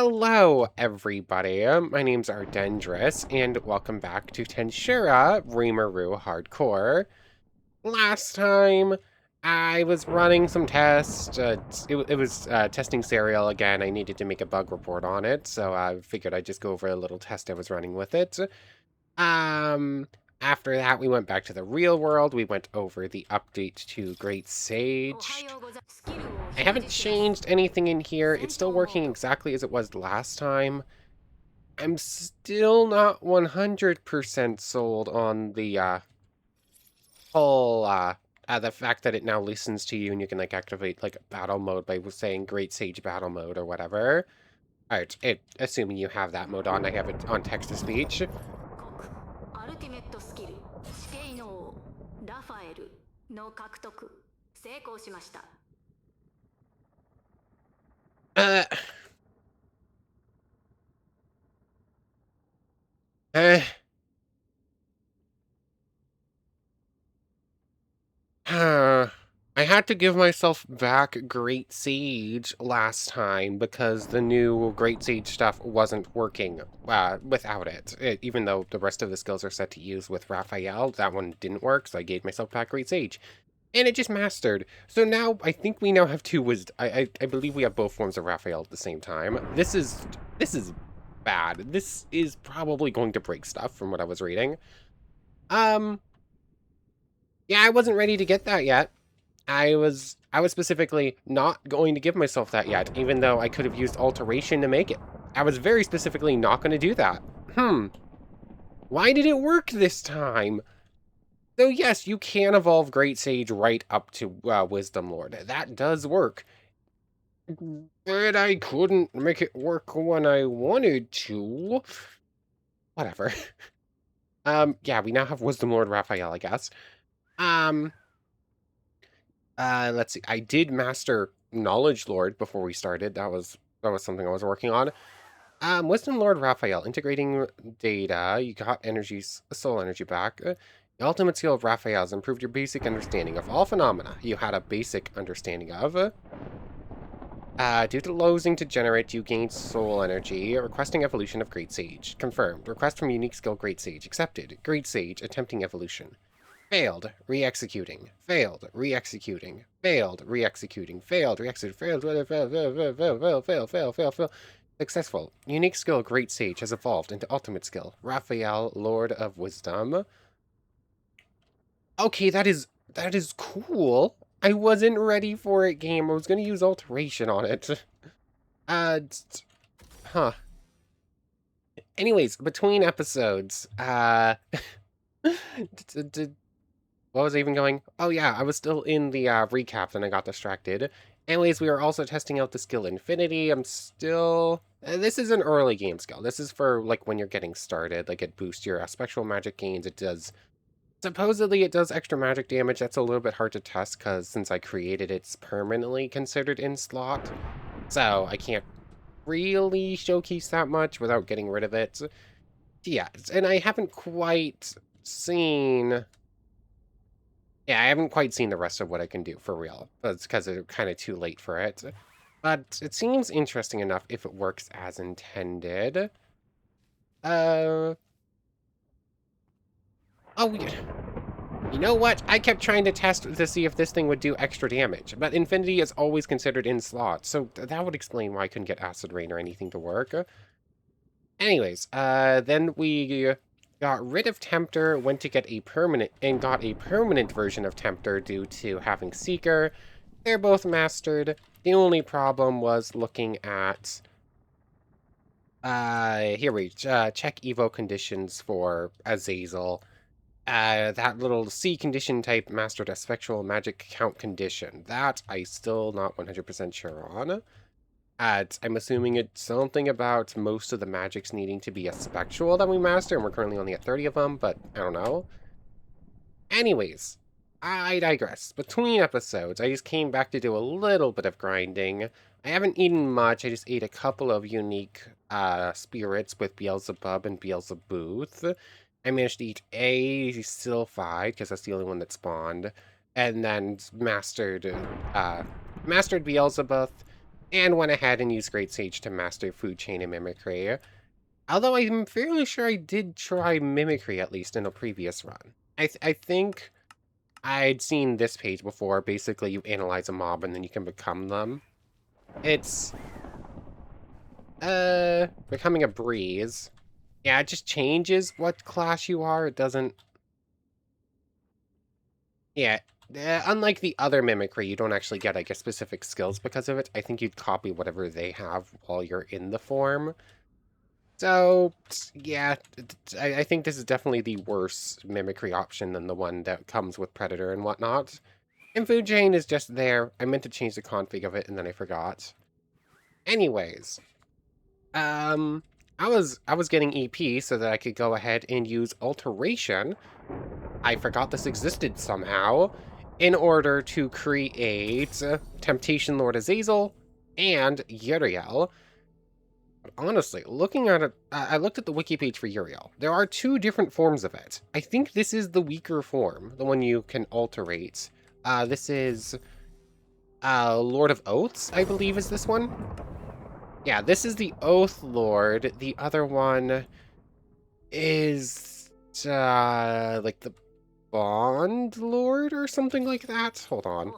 Hello, everybody. My name's Ardendris, and welcome back to Tensura Rimuru Hardcore. Last time, I was running some tests. It was testing Serial again. I needed to make a bug report on it, so I figured I'd just go over a little test I was running with it. Um, After that, we went back to the real world. We went over the update to Great Sage. I haven't changed anything in here. It's still working exactly as it was last time. I'm still not 100% sold on the whole the fact that it now listens to you and you can like activate like battle mode by saying Great Sage battle mode or whatever. Alright, assuming you have that mode on, I have it on text to speech. Uh, uh, I had to give myself back Great Sage last time because the new Great Sage stuff wasn't working without it. Even though the rest of the skills are set to use with Raphael, that one didn't work, so I gave myself back Great Sage. And it just mastered. So now, I think we now have two wisdom. I believe we have both forms of Raphael at the same time. This is bad. This is probably going to break stuff from what I was reading. Yeah, I wasn't ready to get that yet. I was specifically not going to give myself that yet, even though I could have used Alteration to make it. I was very specifically not going to do that. Why did it work this time? So yes, you can evolve Great Sage right up to Wisdom Lord. That does work. But I couldn't make it work when I wanted to. Whatever. Yeah, we now have Wisdom Lord Raphael, I guess. Let's see. I did master Knowledge Lord before we started. That was something I was working on. Wisdom Lord Raphael, integrating data. You got soul energy back. The ultimate skill of Raphael has improved your basic understanding of all phenomena you had a basic understanding of. Due to losing to generate, you gain soul energy. Requesting evolution of Great Sage. Confirmed. Request from unique skill Great Sage. Accepted. Great Sage, attempting evolution. Failed, re-executing, failed, re-executing, failed, re-executing, failed, re-executing, failed. Successful. Unique skill Great Sage has evolved into ultimate skill. Raphael, Lord of Wisdom. Okay, that is cool. I wasn't ready for it, game. I was gonna use Alteration on it. Huh. Anyways, between episodes, what was I even going? Oh yeah, I was still in the recap and I got distracted. Anyways, we were also testing out the skill Infinity. I'm still... this is an early game skill. This is for, like, when you're getting started. Like, it boosts your spectral magic gains. It does... Supposedly, it does extra magic damage. That's a little bit hard to test, because since I created it, it's permanently considered in slot. So, I can't really showcase that much without getting rid of it. Yeah, and I haven't quite seen... Yeah, I haven't quite seen the rest of what I can do, for real. That's because it's kind of too late for it. But it seems interesting enough if it works as intended. Oh, you know what? I kept trying to test to see if this thing would do extra damage, but Infinity is always considered in slot, so that would explain why I couldn't get Acid Rain or anything to work. Anyways, then we got rid of Tempter, went to get a permanent, and got a permanent version of Tempter due to having Seeker. They're both mastered. The only problem was looking at... here we check Evo conditions for Zazel. That little C condition type mastered a spectral magic count condition. That I still not 100% sure on. I'm assuming it's something about most of the magics needing to be a spectral that we master, and we're currently only at 30 of them, but I don't know. Anyways, I digress. Between episodes, I just came back to do a little bit of grinding. I haven't eaten much, I just ate a couple of unique spirits with Beelzebub and Beelzebuth. I managed to eat a Sylphide, because that's the only one that spawned, and then mastered Beelzebuth. and went ahead and used Great Sage to master Food Chain and Mimicry. Although I'm fairly sure I did try Mimicry at least in a previous run. I think I'd seen this page before. Basically, you analyze a mob and then you can become them. It's becoming a breeze. Yeah, it just changes what class you are. It doesn't... Yeah, unlike the other Mimicry, you don't actually get, I guess, specific skills because of it. I think you'd copy whatever they have while you're in the form. So, yeah, I think this is definitely the worse Mimicry option than the one that comes with Predator and whatnot. And Food Chain is just there. I meant to change the config of it, and then I forgot. Anyways, I was getting EP so that I could go ahead and use Alteration. I forgot this existed somehow, in order to create Temptation Lord Zazel and Uriel. But honestly, looking at it, I looked at the wiki page for Uriel. There are two different forms of it. I think this is the weaker form, the one you can alterate. This is Lord of Oaths, I believe is this one. Yeah, this is the Oath Lord. The other one is like the Bond Lord or something like that. Hold on.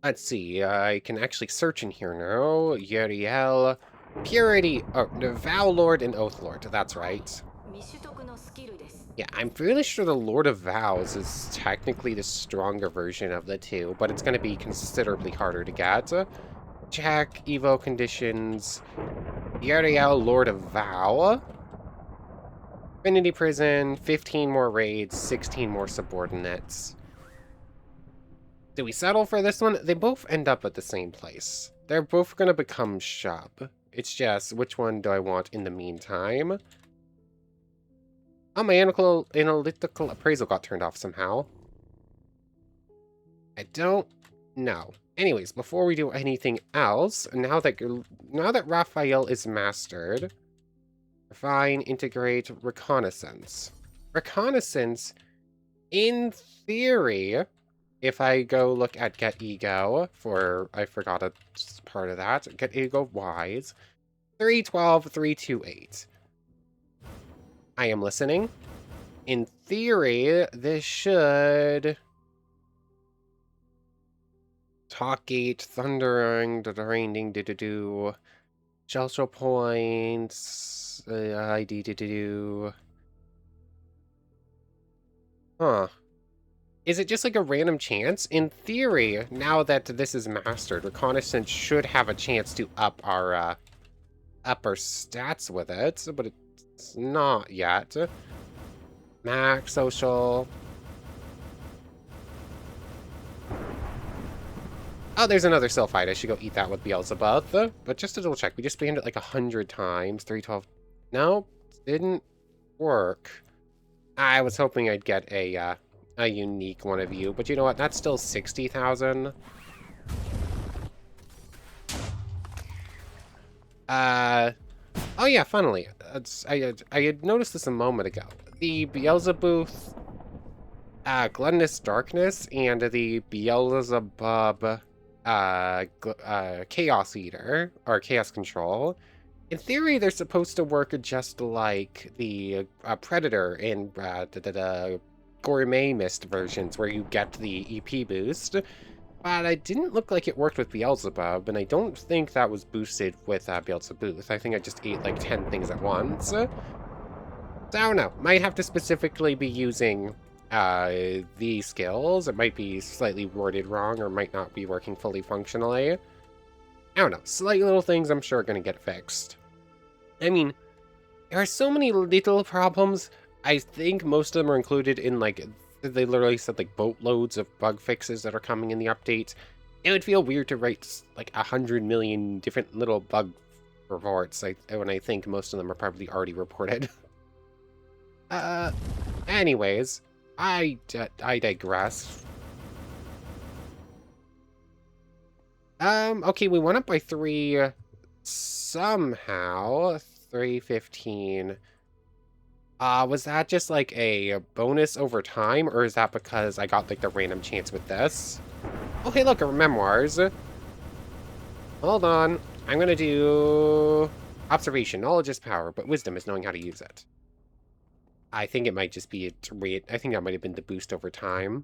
Let's see. I can actually search in here now. Uriel, Purity, oh, Vow Lord and Oath Lord. That's right. Yeah, I'm really sure the Lord of Vows is technically the stronger version of the two, but it's going to be considerably harder to get. Check Evo conditions. Uriel, Lord of Vow. Infinity Prison, 15 more raids, 16 more subordinates. Do we settle for this one? They both end up at the same place. They're both going to become Shub. It's just, which one do I want in the meantime? Oh, my analytical appraisal got turned off somehow. I don't know. Anyways, before we do anything else, now that Raphael is mastered, refine, integrate, reconnaissance. Reconnaissance, in theory, if I go look at Get Ego for, I forgot a part of that, Get Ego Wise, 312, 328. I am listening. In theory, this should... Talkgate, Thundering, Raining, do-do-do, Shell Points, ID, do-do-do. Huh. Is it just like a random chance? In theory, now that this is mastered, Reconnaissance should have a chance to up our stats with it, but it's not yet. Max, social. Oh, there's another Sylphite. I should go eat that with Beelzebub. But just to double check, we just spammed it like 100 times. 312. No, didn't work. I was hoping I'd get a unique one of you, but you know what? That's still 60,000. Oh yeah, funnily, I had noticed this a moment ago. The Beelzebub, Gluttonous Darkness, and the Beelzebub, Chaos Eater, or Chaos Control. In theory, they're supposed to work just like the Predator in the Gourmet Mist versions, where you get the EP boost. But it didn't look like it worked with Beelzebub, and I don't think that was boosted with Beelzebub. I think I just ate like 10 things at once. So I don't know. Might have to specifically be using the skills. It might be slightly worded wrong, or might not be working fully functionally. I don't know. Slight little things I'm sure are going to get fixed. I mean, there are so many little problems. I think most of them are included in, like, they literally said, like, boatloads of bug fixes that are coming in the update. It would feel weird to write, like, 100 million different little bug reports when I think most of them are probably already reported. Anyways, I digress. Okay, we went up by 3 somehow. 315. Was that just like a bonus over time, or is that because I got like the random chance with this? Oh, hey, look, memoirs. Hold on. I'm gonna do observation. Knowledge is power, but wisdom is knowing how to use it. I think it might just be I think that might have been the boost over time.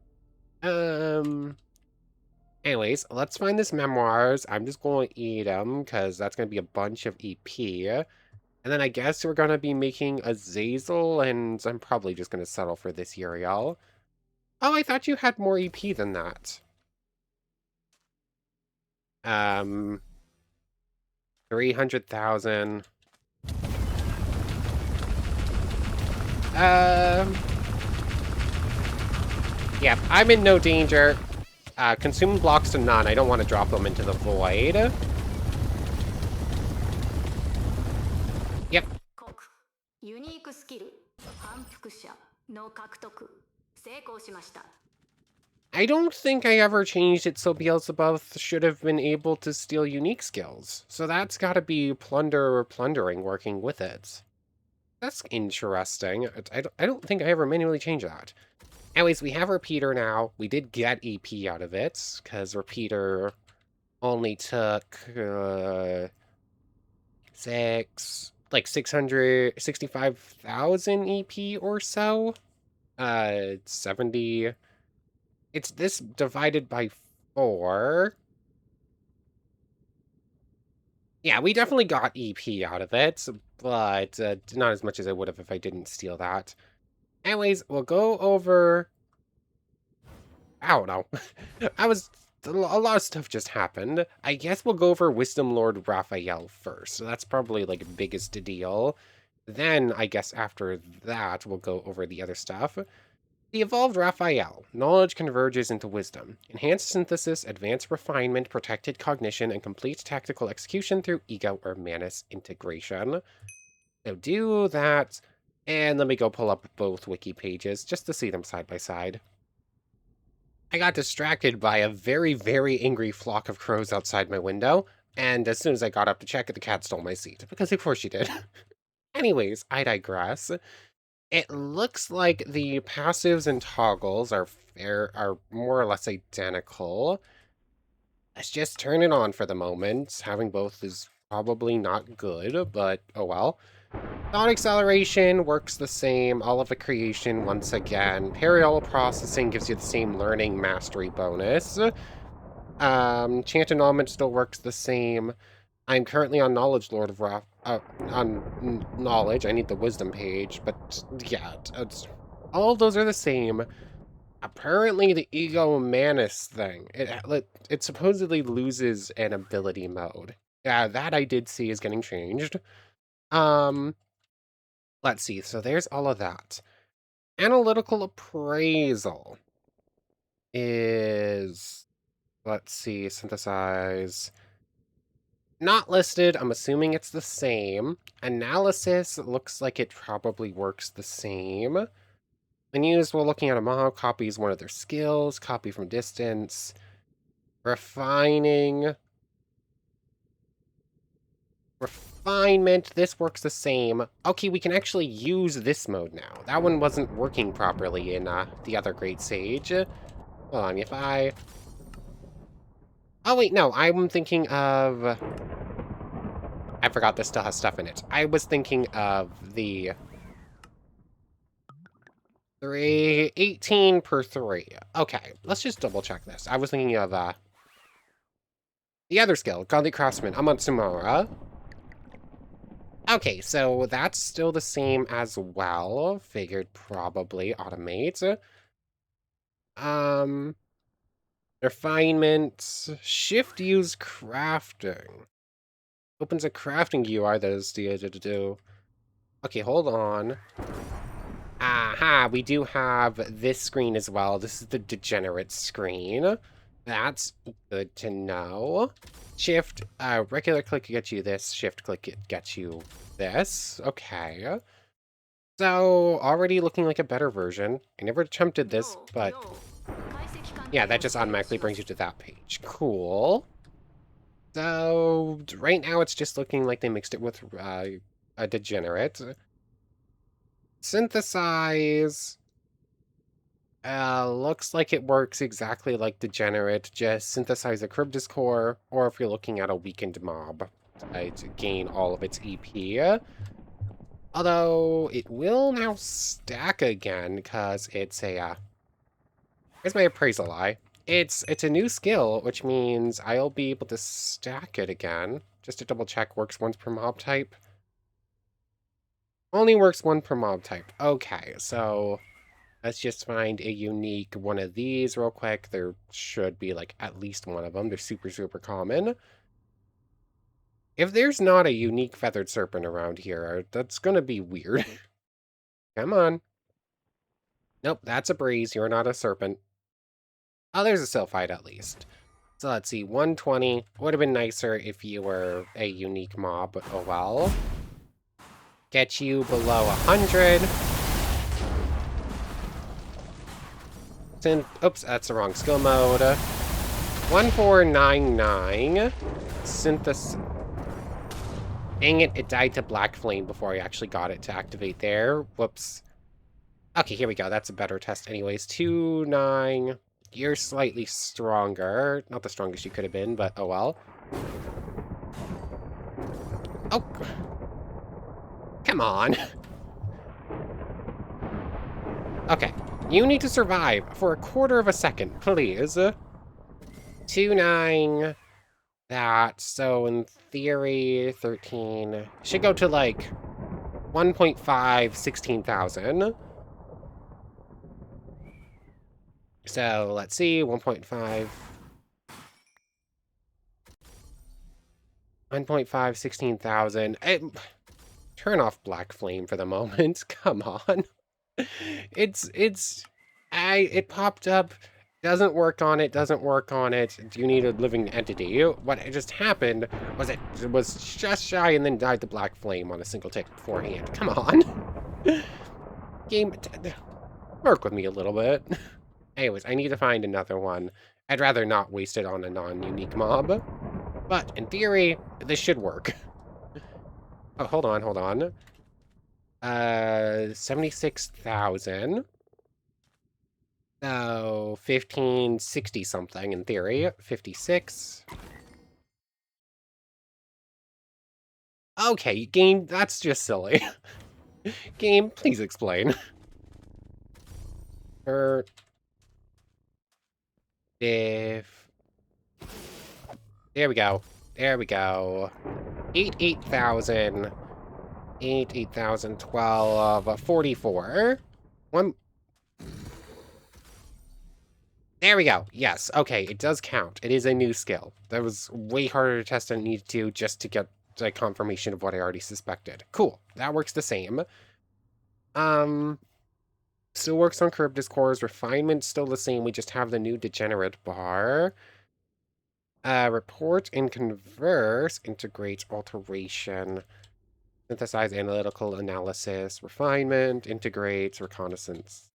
Um. Anyways, let's find this memoirs. I'm just going to eat them because that's going to be a bunch of EP. And then I guess we're going to be making a Zazel, and I'm probably just going to settle for this Uriel. Oh, I thought you had more EP than that. 300,000. Um, yeah, I'm in no danger. Consume blocks to none. I don't want to drop them into the void. Yep. I don't think I ever changed it so Beelzebub should have been able to steal unique skills. So that's gotta be Plunder or Plundering working with it. That's interesting. I don't think I ever manually changed that. Anyways, we have Repeater now. We did get EP out of it, because Repeater only took, 665,000 EP or so. 70. It's this divided by 4. Yeah, we definitely got EP out of it, but not as much as I would have if I didn't steal that. Anyways, we'll go over... I don't know. A lot of stuff just happened. I guess we'll go over Wisdom Lord Raphael first. So that's probably, like, biggest deal. Then, I guess after that, we'll go over the other stuff. The evolved Raphael. Knowledge converges into wisdom. Enhanced synthesis, advanced refinement, protected cognition, and complete tactical execution through ego or manus integration. So do that, and let me go pull up both wiki pages just to see them side by side. I got distracted by a very, very angry flock of crows outside my window, and as soon as I got up to check it, the cat stole my seat, because of course she did. Anyways, I digress. It looks like the passives and toggles are more or less identical. Let's just turn it on for the moment. Having both is probably not good, but oh well. Thought acceleration works the same. All of the creation once again. Parallel processing gives you the same learning mastery bonus. Chant annulment still works the same. I'm currently on Knowledge Lord of Wrath. On Knowledge. I need the Wisdom page, but yeah, all of those are the same. Apparently, the Ego Manus thing, it supposedly loses an ability mode. Yeah, that I did see is getting changed. Let's see. So there's all of that. Analytical appraisal is, let's see, synthesize. Not listed. I'm assuming it's the same. Analysis looks like it probably works the same. When used while looking at a mob, copies one of their skills, copy from distance. Refining. Refinement, this works the same. Okay, we can actually use this mode now. That one wasn't working properly in the other Great Sage. Hold on, if I... Oh wait, no, I'm thinking of... I forgot this still has stuff in it. I was thinking of the... 18 per 3. Okay, let's just double check this. I was thinking of the other skill, Godly Craftsman, Amatsumura. Okay, so that's still the same as well. Figured probably automate. Refinement. Shift use crafting. Opens a crafting UI that is to do. Okay, hold on. Aha, we do have this screen as well. This is the degenerate screen. That's good to know. Shift, regular click gets you this. Shift click gets you this. Okay. So, already looking like a better version. I never attempted this, but... yeah, that just automatically brings you to that page. Cool. So, right now it's just looking like they mixed it with a degenerate. Synthesize. Looks like it works exactly like Degenerate, just synthesize a Cryptus core, or if you're looking at a weakened mob, to gain all of its EP. Although, it will now stack again, because it's a, here's my appraisal eye. It's a new skill, which means I'll be able to stack it again. Just to double check, works once per mob type. Only works one per mob type. Okay, so let's just find a unique one of these real quick. There should be, like, at least one of them. They're super, super common. If there's not a unique feathered serpent around here, that's gonna be weird. Come on. Nope, that's a breeze. You're not a serpent. Oh, there's a sylphide at least. So let's see, 120. Would have been nicer if you were a unique mob, but oh well. Get you below 100. Oops, that's the wrong skill mode. 1499. Synthesis. Dang it, it died to Black Flame before I actually got it to activate there. Whoops. Okay, here we go. That's a better test anyways. 29. You're slightly stronger. Not the strongest you could have been, but oh well. Oh. Come on. Okay. You need to survive for a quarter of a second, please. 29. That, so in theory, 13. Should go to like 1.5, 16,000. So let's see, 1.5. 1.5, 16,000. Turn off Black Flame for the moment. Come on. It popped up. Doesn't work on it, doesn't work on it. Do you need a living entity? What just happened was it was just shy and then died to Black Flame on a single tick beforehand. Come on. Game, work with me a little bit. Anyways, I need to find another one. I'd rather not waste it on a non-unique mob. But in theory, this should work. Oh, hold on. 76,000. So, 1560 something in theory. 56. Okay, game, that's just silly. Game, please explain. If... There we go. 8,000. 8,000, 12, 44. One... There we go. Yes. Okay, it does count. It is a new skill. That was way harder to test than it needed to just to get the confirmation of what I already suspected. Cool. That works the same. Still works on Cryptus cores. Refinement's still the same. We just have the new degenerate bar. Report and converse integrates alteration. Synthesize analytical analysis. Refinement integrates reconnaissance.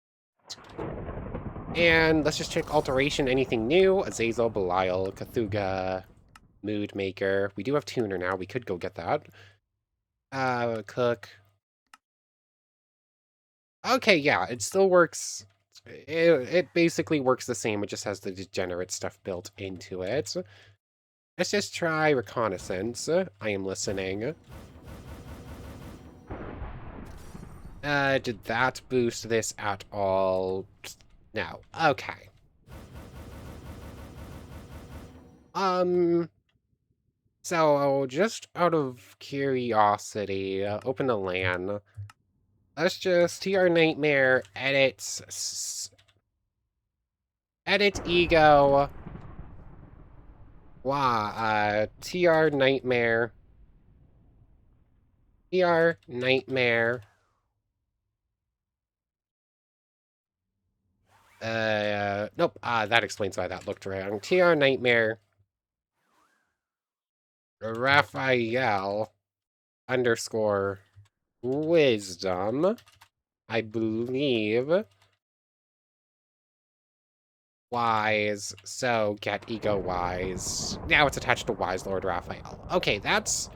And let's just check alteration. Anything new? Zazel, Belial, Cthulhu, Mood Maker. We do have Tuner now. We could go get that. Cook. Okay, yeah, it still works. It basically works the same. It just has the degenerate stuff built into it. Let's just try reconnaissance. I am listening. Did that boost this at all? No. Okay. So just out of curiosity, open a LAN. Let's just TR Nightmare edit ego. Wow, TR Nightmare. TR Nightmare. Nope. That explains why that looked wrong. TR Nightmare. Raphael underscore wisdom. I believe. Wise. So get ego wise. Now it's attached to wise Lord Raphael. Okay, that's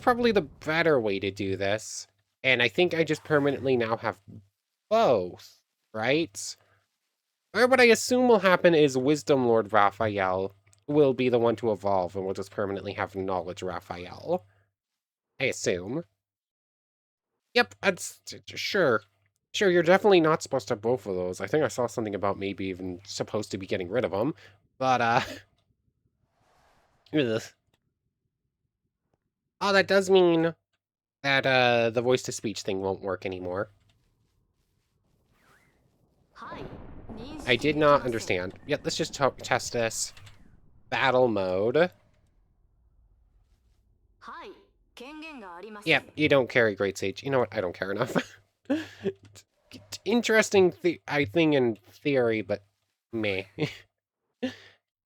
probably the better way to do this. And I think I just permanently now have both, right? Or what I assume will happen is Wisdom Lord Raphael will be the one to evolve, and we'll just permanently have Knowledge Raphael. I assume. Yep, that's sure. Sure, you're definitely not supposed to have both of those. I think I saw something about maybe even supposed to be getting rid of them. But, ugh. Oh, that does mean that, the voice-to-speech thing won't work anymore. I did not understand. Yep, let's just test this. Battle mode. Yep, you don't carry Great Sage. You know what? I don't care enough. Interesting thing in theory, but meh.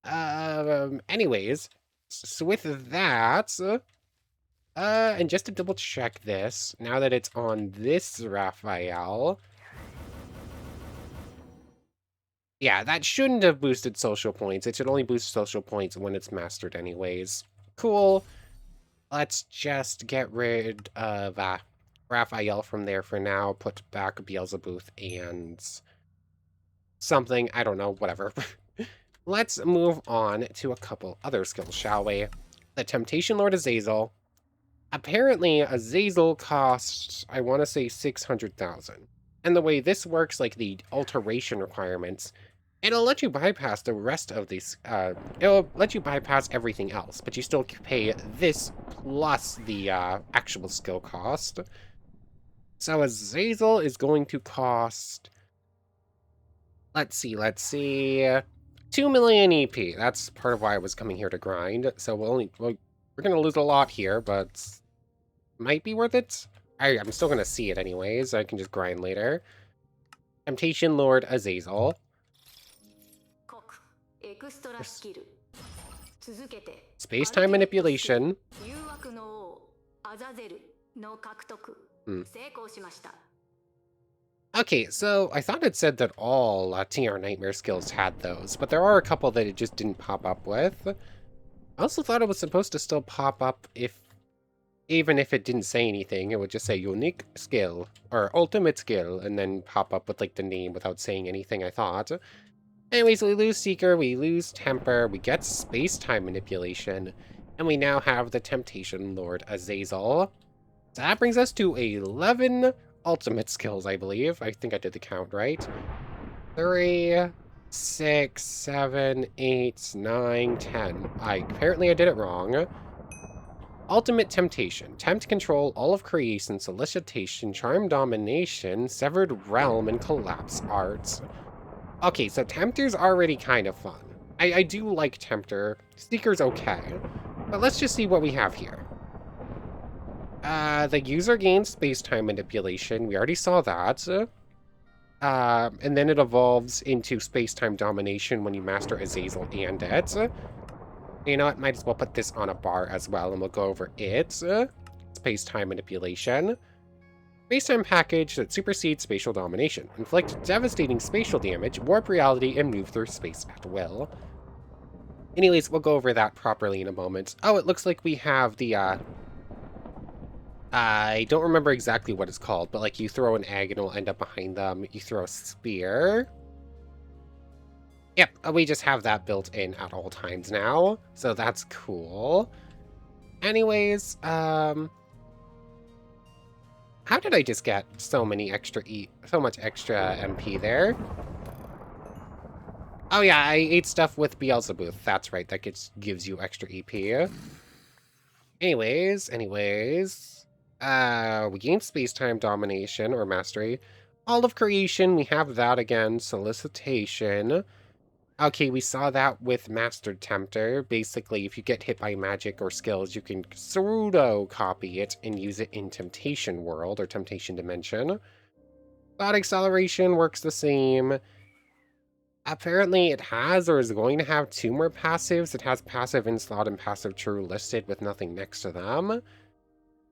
Anyways, so with that, and just to double check this, now that it's on this Raphael, yeah, that shouldn't have boosted social points. It should only boost social points when it's mastered anyways. Cool. Let's just get rid of Raphael from there for now. Put back Beelzebub and something. I don't know, whatever. Let's move on to a couple other skills, shall we? The Temptation Lord Zazel. Apparently, a Zazel costs, I want to say, 600,000. And the way this works, like the alteration requirements, it'll let you bypass the rest of these, it'll let you bypass everything else, but you still pay this plus the actual skill cost. So a Zazel is going to cost, let's see, 2 million EP. That's part of why I was coming here to grind. So we're going to lose a lot here, but might be worth it. I'm still going to see it anyways. I can just grind later. Temptation Lord Zazel. Space-time manipulation. Okay, so I thought it said that all TR Nightmare skills had those, but there are a couple that it just didn't pop up with. I also thought it was supposed to still pop up even if it didn't say anything. It would just say unique skill or ultimate skill and then pop up with like the name without saying anything, I thought. Anyways, we lose Seeker, we lose Temper, we get space-time manipulation, and we now have the Temptation Lord Zazel. So that brings us to 11 ultimate skills, I believe. I think I did the count right. 3, 6, 7, 8, 9, 10. Apparently I did it wrong. Ultimate Temptation. Tempt, control, all of creation, solicitation, charm, domination, severed realm, and collapse arts. Okay, so Tempter's already kind of fun. I do like Tempter. Seeker's okay. But let's just see what we have here. The user gains space-time manipulation. We already saw that. And then it evolves into space-time domination when you master Zazel and it. You know what? Might as well put this on a bar as well, and we'll go over it. Space-time manipulation. Space-time package that supersedes spatial domination. Inflict devastating spatial damage, warp reality, and move through space at will. Anyways, we'll go over that properly in a moment. Oh, it looks like we have the, I don't remember exactly what it's called, but like you throw an egg and it'll end up behind them. You throw a spear. Yep, we just have that built in at all times now, so that's cool. Anyways, how did I just get so much extra MP there? Oh yeah, I ate stuff with Beelzebub. That's right, that gives you extra EP. Anyways, we gain space-time domination or mastery. All of creation, we have that again. Solicitation. Okay, we saw that with Mastered Tempter. Basically, if you get hit by magic or skills, you can pseudo-copy it and use it in Temptation World or Temptation Dimension. Thought Acceleration works the same. Apparently, it has or is going to have 2 more passives. It has Passive Inslot and Passive True listed with nothing next to them.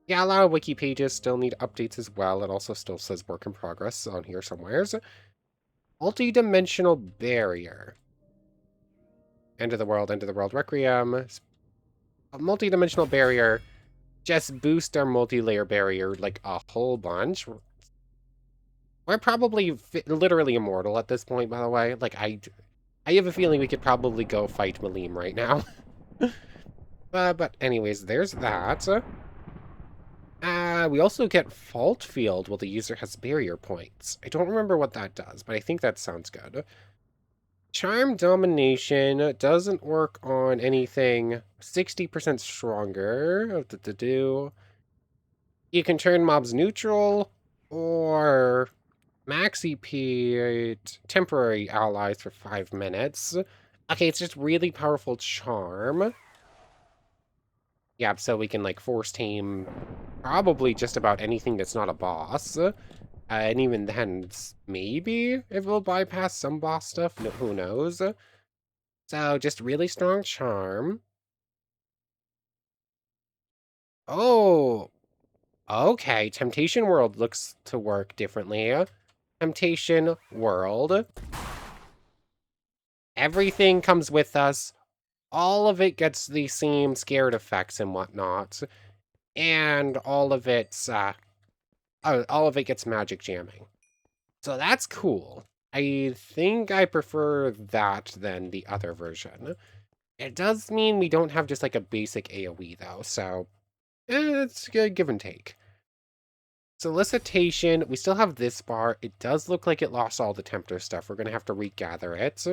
Yeah, a lot of wiki pages still need updates as well. It also still says work in progress on here somewheres. Multi-dimensional barrier. End of the world, Requiem. A multi-dimensional barrier. Just boost our multi-layer barrier like a whole bunch. We're probably literally immortal at this point, by the way. Like, I have a feeling we could probably go fight Malim right now. But anyways, there's that. We also get Fault Field while the user has barrier points. I don't remember what that does, but I think that sounds good. Charm Domination doesn't work on anything 60% stronger. You can turn mobs neutral or max EP temporary allies for 5 minutes. Okay, it's just really powerful charm. Yeah, so we can like force tame probably just about anything that's not a boss. And even then, maybe it will bypass some boss stuff. No, who knows? So just really strong charm. Oh, okay. Temptation World looks to work differently. Temptation World. Everything comes with us. All of it gets the same scared effects and whatnot. And all of it gets magic jamming. So that's cool. I think I prefer that than the other version. It does mean we don't have just like a basic AoE though, so it's good give and take. Solicitation, we still have this bar. It does look like it lost all the Tempter stuff. We're gonna have to regather it.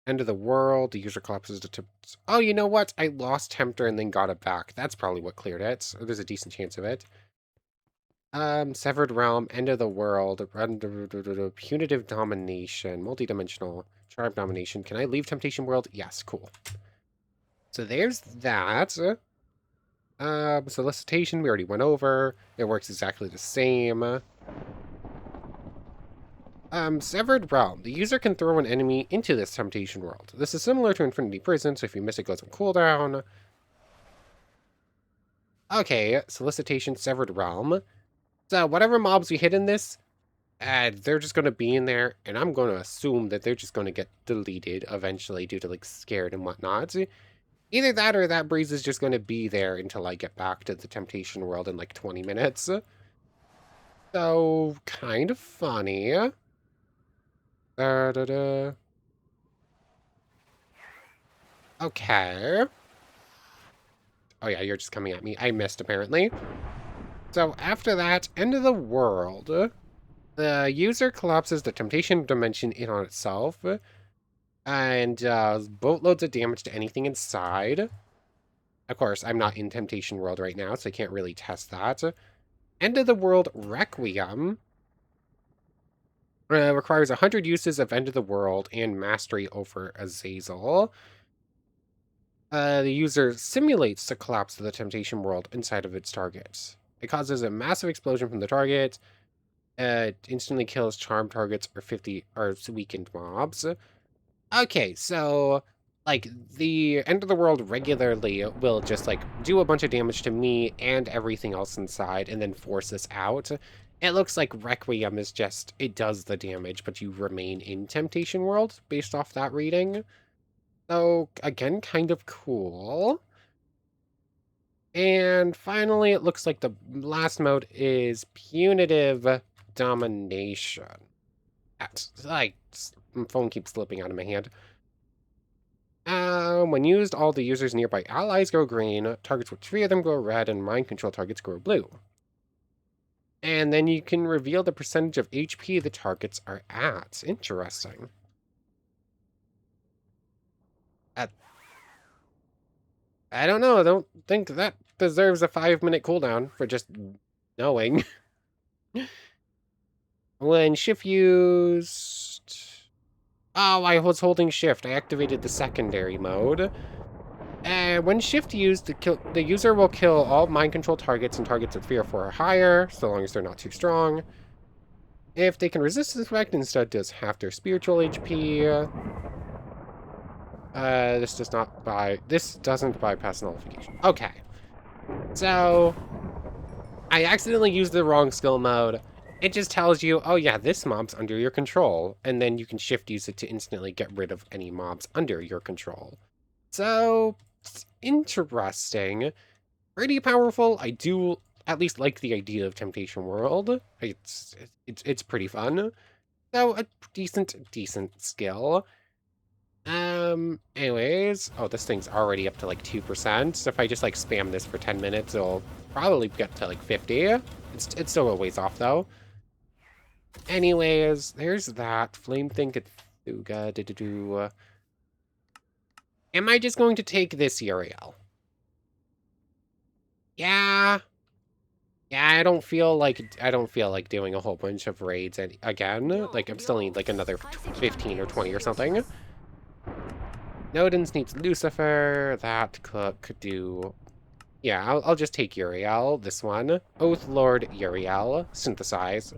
End of the world, the user collapses to... Oh, you know what? I lost Tempter and then got it back. That's probably what cleared it. There's a decent chance of it. Severed Realm, End of the World, Punitive Domination, Multidimensional, Charm Domination. Can I leave Temptation World? Yes, cool. So there's that. Solicitation, we already went over. It works exactly the same. Severed Realm. The user can throw an enemy into this Temptation World. This is similar to Infinity Prison, so if you miss it, goes on cooldown. Okay, Solicitation, Severed Realm. So whatever mobs we hit in this, they're just going to be in there, and I'm going to assume that they're just going to get deleted eventually due to, like, scared and whatnot. Either that or that breeze is just going to be there until I get back to the Temptation World in, like, 20 minutes. So, kind of funny. Okay. Oh yeah, you're just coming at me. I missed, apparently. So after that, End of the World. The user collapses the Temptation Dimension in on itself. And boatloads of damage to anything inside. Of course, I'm not in Temptation World right now, so I can't really test that. End of the World Requiem. Requires 100 uses of End of the World and mastery over Zazel. The user simulates the collapse of the Temptation World inside of its target. It causes a massive explosion from the target. It instantly kills charmed targets or 50 or weakened mobs. Okay, so like the End of the World regularly will just like do a bunch of damage to me and everything else inside and then force us out. It looks like Requiem is just, it does the damage, but you remain in Temptation World based off that reading. So, again, kind of cool. And finally, it looks like the last mode is Punitive Domination. My phone keeps slipping out of my hand. When used, all the user's nearby allies go green, targets with 3 of them go red, and mind control targets grow blue. And then you can reveal the percentage of HP the targets are at. Interesting. I don't know. I don't think that deserves a 5-minute cooldown for just knowing. When shift used... Oh, I was holding shift. I activated the secondary mode. And when shift used, the user will kill all mind control targets and targets of fear 4 or higher, so long as they're not too strong. If they can resist this effect, instead does half their spiritual HP. This doesn't bypass nullification. Okay. So, I accidentally used the wrong skill mode. It just tells you, oh yeah, this mob's under your control. And then you can shift use it to instantly get rid of any mobs under your control. So, it's interesting. Pretty powerful. at least like the idea of Temptation World. It's pretty fun. So a decent skill. Anyways, oh, this thing's already up to like 2%. So if I just like spam this for 10 minutes, it'll probably get to like 50. It's still a ways off though. Anyways, there's that. Flame Think Thuga. Am I just going to take this Uriel? Yeah. Yeah, I don't feel like doing a whole bunch of raids again. Like I'm still need like another 15 or 20 or something. Nodens needs Lucifer. That could do. Yeah, I'll just take Uriel. This one. Oath Lord Uriel. Synthesize.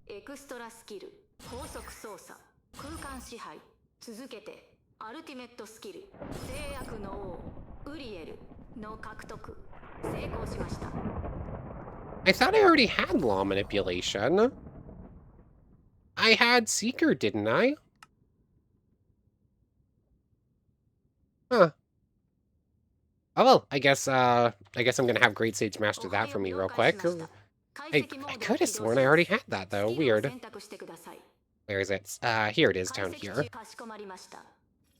Extra skill. 高速操作。空間支配。続けて。アルティメットスキル。制約の王。ウリエル。の獲得。成功しました。I thought I already had law manipulation. I had Seeker, didn't I? Huh. Oh well, I guess I'm gonna have Great Sage master that for me real quick. I could have sworn I already had that though. Weird. Where is it? Here it is down here.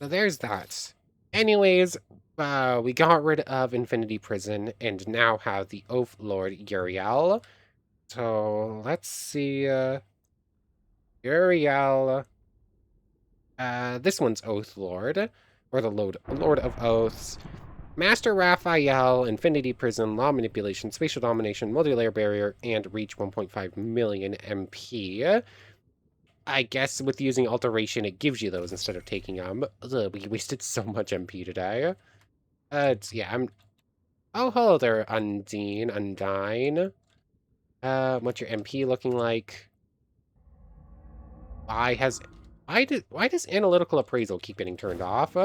So there's that. Anyways, we got rid of Infinity Prison and now have the Oath Lord Uriel. So let's see. Uriel. This one's Oath Lord, or the Lord of Oaths. Master Raphael, Infinity Prison, Law Manipulation, Spatial Domination, Multi-Layer Barrier, and Reach 1.5 million MP. I guess with using Alteration, it gives you those instead of taking them. Ugh, we wasted so much MP today. Yeah, Oh, hello there, Undine. What's your MP looking like? Why does Analytical Appraisal keep getting turned off?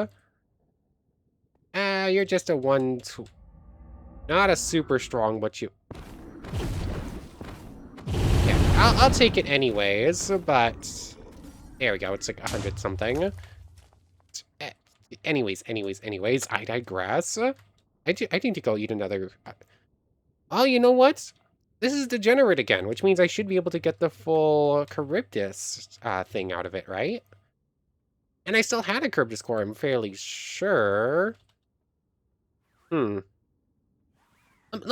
You're just a one... Not a super strong, but you... Yeah, I'll take it anyways, but... There we go, it's like 100 something. Anyways, I digress. I need to go eat another... Oh, you know what? This is Degenerate again, which means I should be able to get the full Charybdis thing out of it, right? And I still had a Charybdis core, I'm fairly sure. Let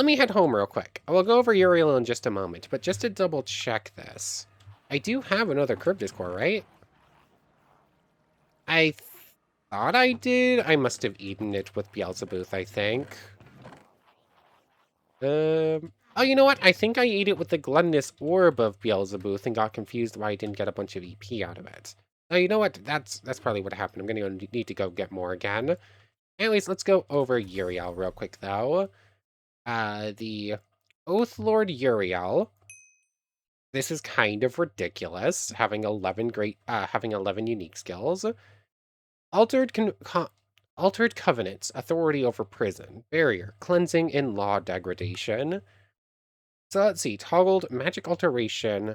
me head home real quick. I will go over Uriel in just a moment, but just to double check this. I do have another Charybdis core, right? I thought I did. I must have eaten it with Beelzebub, I think. Oh, you know what? I think I ate it with the Gluttonous Orb of Beelzebub and got confused why I didn't get a bunch of EP out of it. Oh, you know what? That's probably what happened. I'm gonna need to go get more again. Anyways, let's go over Uriel real quick, though. The Oath Lord Uriel. This is kind of ridiculous, having 11 unique skills. Altered Covenants, Authority over Prison, Barrier, Cleansing, and Law Degradation. So let's see, toggled Magic Alteration.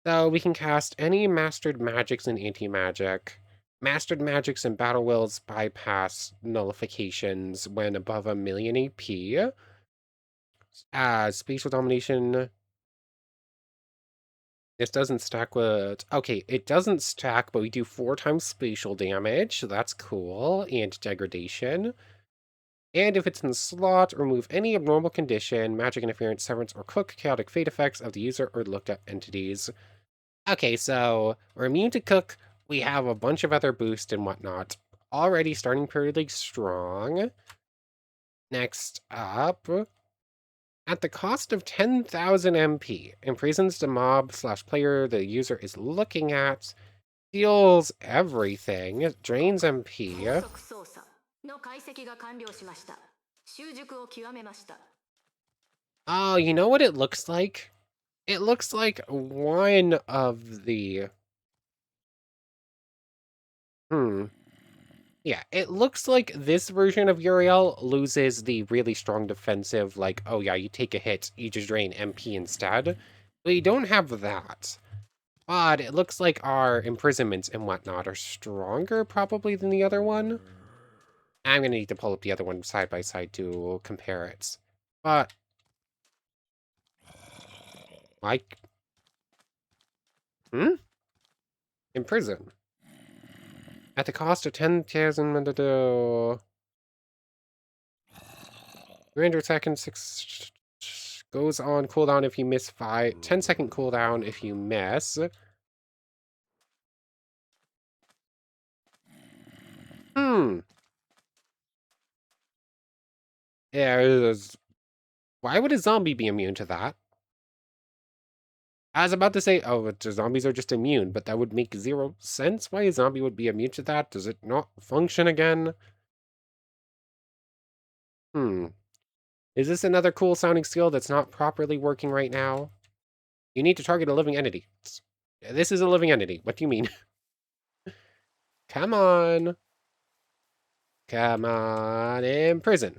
So we can cast any Mastered Magics and Anti-Magic. Mastered Magics and Battle Wills bypass nullifications when above 1 million AP. Spatial Domination. This doesn't stack with... Okay, it doesn't stack, but we do 4 times spatial damage, so that's cool. And degradation. And if it's in the slot, remove any abnormal condition, magic interference, severance, or cook chaotic fate effects of the user or looked at entities. Okay, so we're immune to cook. We have a bunch of other boosts and whatnot. Already starting pretty strong. Next up... At the cost of 10,000 MP, imprisons the mob/player the user is looking at, steals everything, drains MP. Oh, you know what it looks like? It looks like one of the... Yeah, it looks like this version of Uriel loses the really strong defensive, like, oh yeah, you take a hit, you just drain MP instead. We don't have that. But it looks like our imprisonments and whatnot are stronger, probably, than the other one. I'm gonna need to pull up the other one side by side to compare it. But like, imprison at the cost of 10,000. 300 seconds. 6 goes on cooldown if you miss 5. 10-second cooldown if you miss. Yeah, why would a zombie be immune to that? I was about to say, oh, the zombies are just immune, but that would make 0 sense why a zombie would be immune to that. Does it not function again? Is this another cool sounding skill that's not properly working right now? You need to target a living entity. This is a living entity. What do you mean? Come on. Come on, imprison.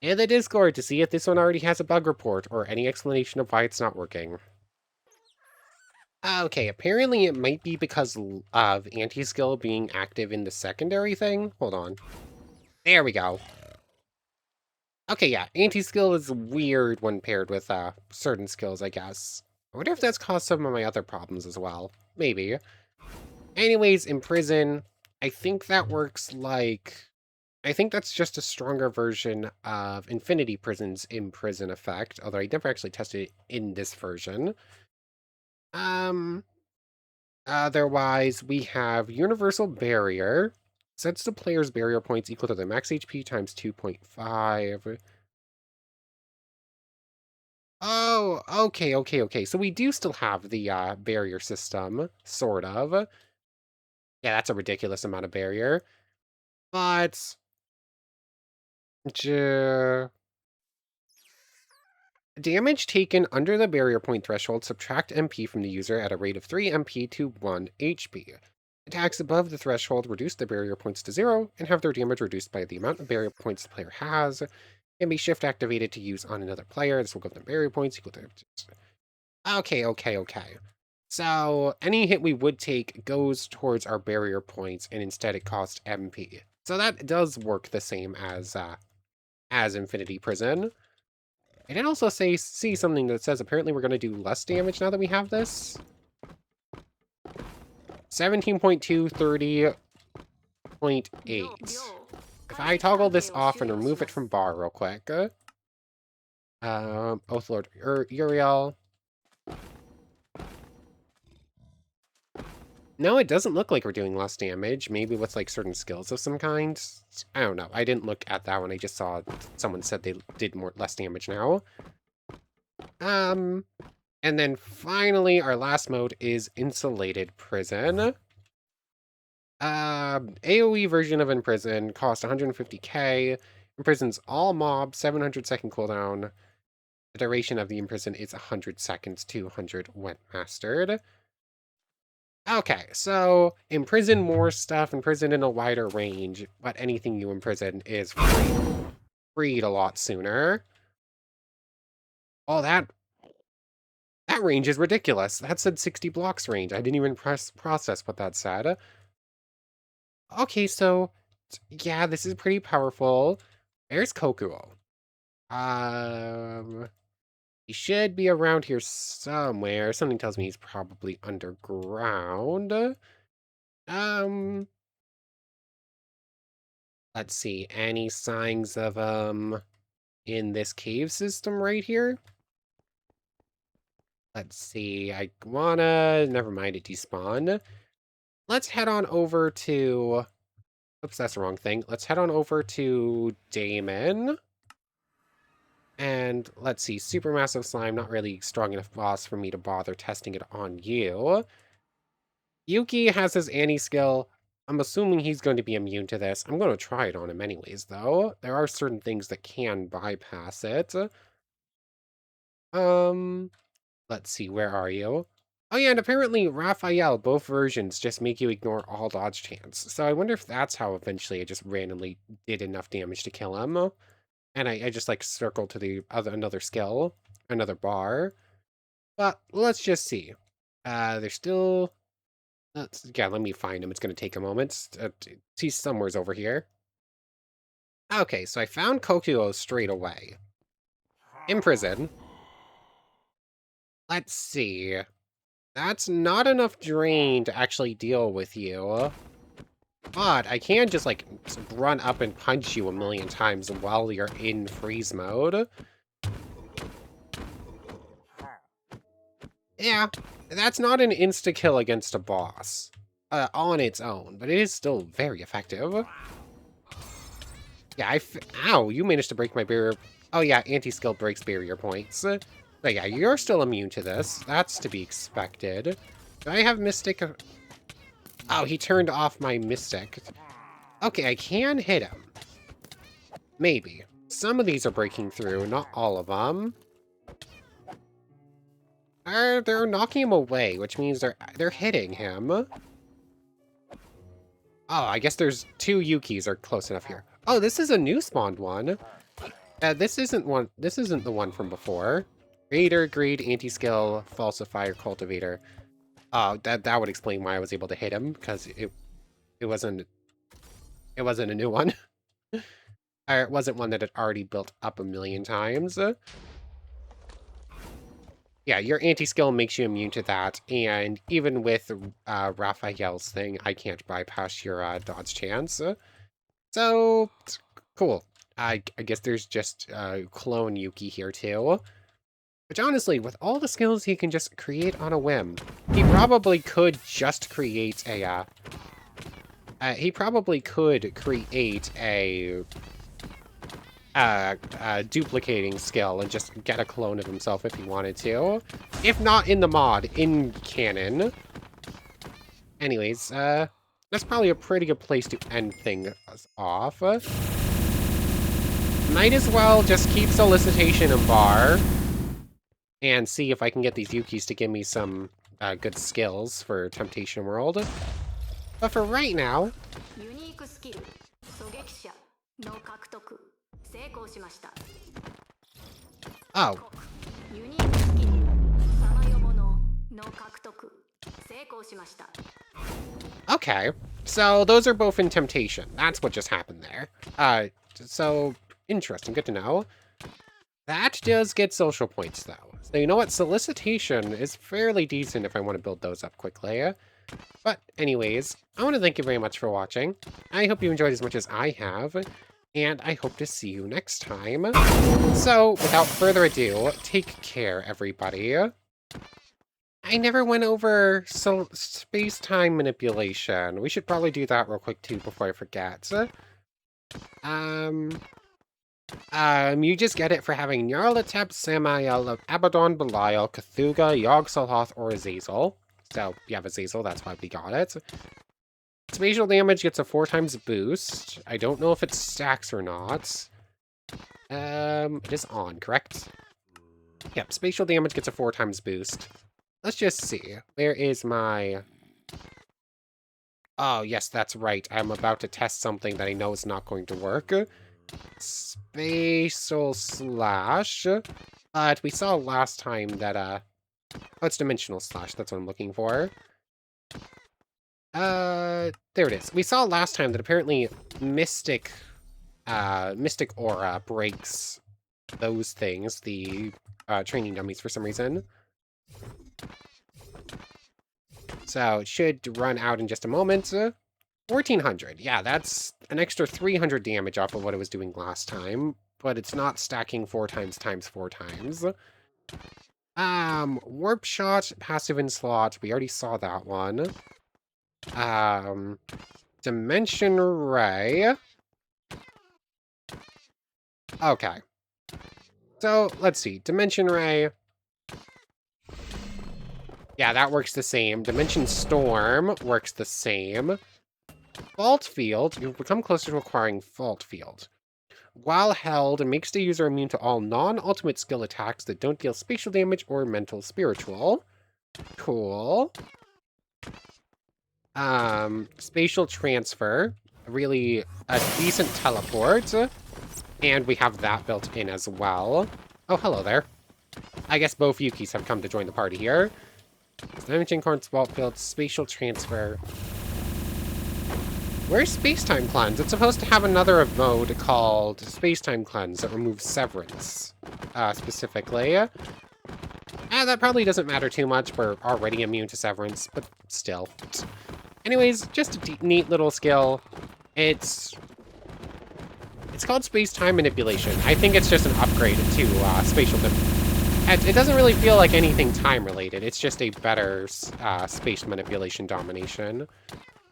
And the Discord to see if this one already has a bug report or any explanation of why it's not working. Okay, apparently it might be because of anti-skill being active in the secondary thing. Hold on. There we go. Okay, yeah, anti-skill is weird when paired with certain skills, I guess. I wonder if that's caused some of my other problems as well. Maybe. Anyways, imprison. I think that works like... I think that's just a stronger version of Infinity Prison's imprison effect, although I never actually tested it in this version. Otherwise, we have Universal Barrier. Sets the player's barrier points equal to their max HP times 2.5. Oh, okay. So we do still have the barrier system, sort of. Yeah, that's a ridiculous amount of barrier. But... damage taken under the barrier point threshold, subtract MP from the user at a rate of 3 MP to 1 HP. Attacks above the threshold reduce the barrier points to 0 and have their damage reduced by the amount of barrier points the player has. Can be shift activated to use on another player. This will give them barrier points equal to... Okay. So any hit we would take goes towards our barrier points, and instead it costs MP. So that does work the same as Infinity Prison. I did also see something that says apparently we're going to do less damage now that we have this. 17.2, 30.8. If I toggle this off and remove it from bar real quick. Oath Lord Uriel. No, it doesn't look like we're doing less damage. Maybe with like certain skills of some kind. I don't know. I didn't look at that one. I just saw someone said they did less damage now. And then finally, our last mode is Insulated Prison. AoE version of Imprison costs 150k. Imprisons all mobs, 700 second cooldown. The duration of the imprison is 100 seconds, 200 when mastered. Okay, so imprison more stuff, imprison in a wider range, but anything you imprison is freed a lot sooner. Oh, that range is ridiculous. That said 60 blocks range. I didn't even process what that said. Okay, so yeah, this is pretty powerful. Where's Kokuo? He should be around here somewhere. Something tells me he's probably underground. Let's see. Any signs of in this cave system right here? Let's see. Never mind, it despawned. Let's head on over to... Oops, that's the wrong thing. Let's head on over to Damon. And let's see, Supermassive Slime, not really strong enough boss for me to bother testing it on you. Yuuki has his anti-skill. I'm assuming he's going to be immune to this. I'm going to try it on him anyways, though. There are certain things that can bypass it. Let's see, where are you? Oh yeah, and apparently Raphael, both versions, just make you ignore all dodge chance. So I wonder if that's how eventually I just randomly did enough damage to kill him. And I just like circled to the another skill, another bar. But let's just see. There's still... let me find him. It's going to take a moment. He's somewhere's over here. Okay, so I found Kokuo straight away. In prison. Let's see. That's not enough drain to actually deal with you. But I can just, like, run up and punch you a million times while you're in freeze mode. Yeah, that's not an insta-kill against a boss. On its own, but it is still very effective. Yeah, ow, you managed to break my barrier. Oh yeah, anti-skill breaks barrier points. But yeah, you're still immune to this. That's to be expected. Do I have Mystic? Oh, he turned off my Mystic. Okay, I can hit him. Maybe. Some of these are breaking through, not all of them. They're knocking him away, which means they're hitting him. Oh, I guess there's 2 Yuukis are close enough here. Oh, this is a new spawned one. This isn't the one from before. Raider, Greed, Anti-Skill, Falsifier, Cultivator. Oh, that would explain why I was able to hit him, because it wasn't a new one. Or it wasn't one that had already built up a million times. Yeah, your anti-skill makes you immune to that, and even with Raphael's thing, I can't bypass your dodge chance. So, cool. I guess there's just clone Yuuki here too. Which honestly, with all the skills he can just create on a whim, he probably could just create a... he probably could create a duplicating skill and just get a clone of himself if he wanted to. If not in the mod, in canon. Anyways, that's probably a pretty good place to end things off. Might as well just keep Solicitation in bar and see if I can get these Yuukis to give me some good skills for Temptation World. But for right now... Oh. Okay, so those are both in Temptation. That's what just happened there. So, interesting, good to know. That does get social points, though. So you know what? Solicitation is fairly decent if I want to build those up quickly. But anyways, I want to thank you very much for watching. I hope you enjoyed as much as I have. And I hope to see you next time. So, without further ado, take care, everybody. I never went over space-time manipulation. We should probably do that real quick, too, before I forget. You just get it for having Nyarlathotep, Samael, Abaddon, Belial, Cthulhu, Yogg-Sothoth, or Zazel. So, you have a Zazel, that's why we got it. Spatial damage gets a 4 times boost. I don't know if it stacks or not. It is on, correct? Yep, spatial damage gets a 4 times boost. Let's just see. Where is my... Oh, yes, that's right. I'm about to test something that I know is not going to work. Spatial slash. We saw last time that, Oh, it's dimensional slash. That's what I'm looking for. There it is. We saw last time that apparently Mystic Aura breaks those things, the training dummies for some reason. So it should run out in just a moment. 1400. Yeah, that's an extra 300 damage off of what it was doing last time, but it's not stacking 4 times times 4 times. Warp Shot, Passive in slot. We already saw that one. Dimension Ray. Okay. So, let's see. Dimension Ray. Yeah, that works the same. Dimension Storm works the same. Fault Field. You become closer to acquiring Fault Field. While held, it makes the user immune to all non-ultimate skill attacks that don't deal spatial damage or mental spiritual. Cool. Spatial Transfer. Really a decent teleport. And we have that built in as well. Oh, hello there. I guess both Yuukis have come to join the party here. Dimension Corn's Fault Field, Spatial Transfer. Where's Spacetime Cleanse? It's supposed to have another mode called Spacetime Cleanse that removes Severance, specifically. That probably doesn't matter too much. We're already immune to Severance, but still. Anyways, just a neat little skill. It's called Space-Time Manipulation. I think it's just an upgrade to Spatial It doesn't really feel like anything time-related. It's just a better space manipulation domination.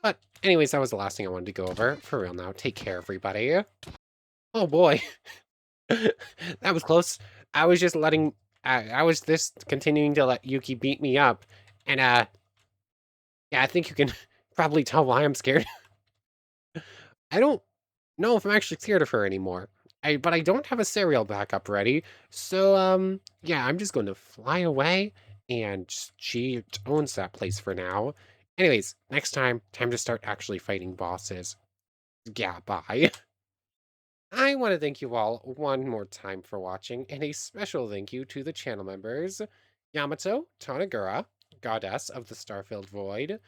But anyways, that was the last thing I wanted to go over. For real now, take care, everybody. Oh boy. That was close. I was just letting... I was just continuing to let Yuuki beat me up. And, yeah, I think you can probably tell why I'm scared. I don't know if I'm actually scared of her anymore. But I don't have a serial backup ready. So, yeah, I'm just going to fly away. And she owns that place for now. Anyways, next time to start actually fighting bosses. Yeah, bye. I want to thank you all one more time for watching, and a special thank you to the channel members Yamato Tanagura, Goddess of the Starfilled Void,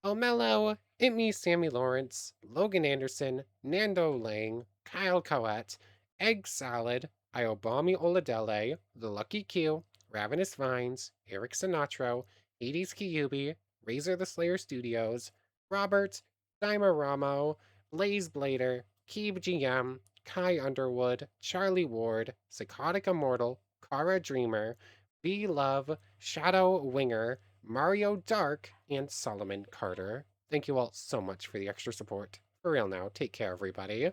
Omelo, Itme Sammy Lawrence, Logan Anderson, Nando Lang, Kyle Coette, Egg Salad, Iobami Oladele, The Lucky Q, Ravenous Vines, Eric Sinatro, Hades Kyubi, Razor the Slayer Studios, Robert, Daima Ramo, Blaze Blader, Keeb GM, Kai Underwood, Charlie Ward, Psychotic Immortal, Kara Dreamer, B Love, Shadow Winger, Mario Dark, and Solomon Carter. Thank you all so much for the extra support. For real now, take care, everybody.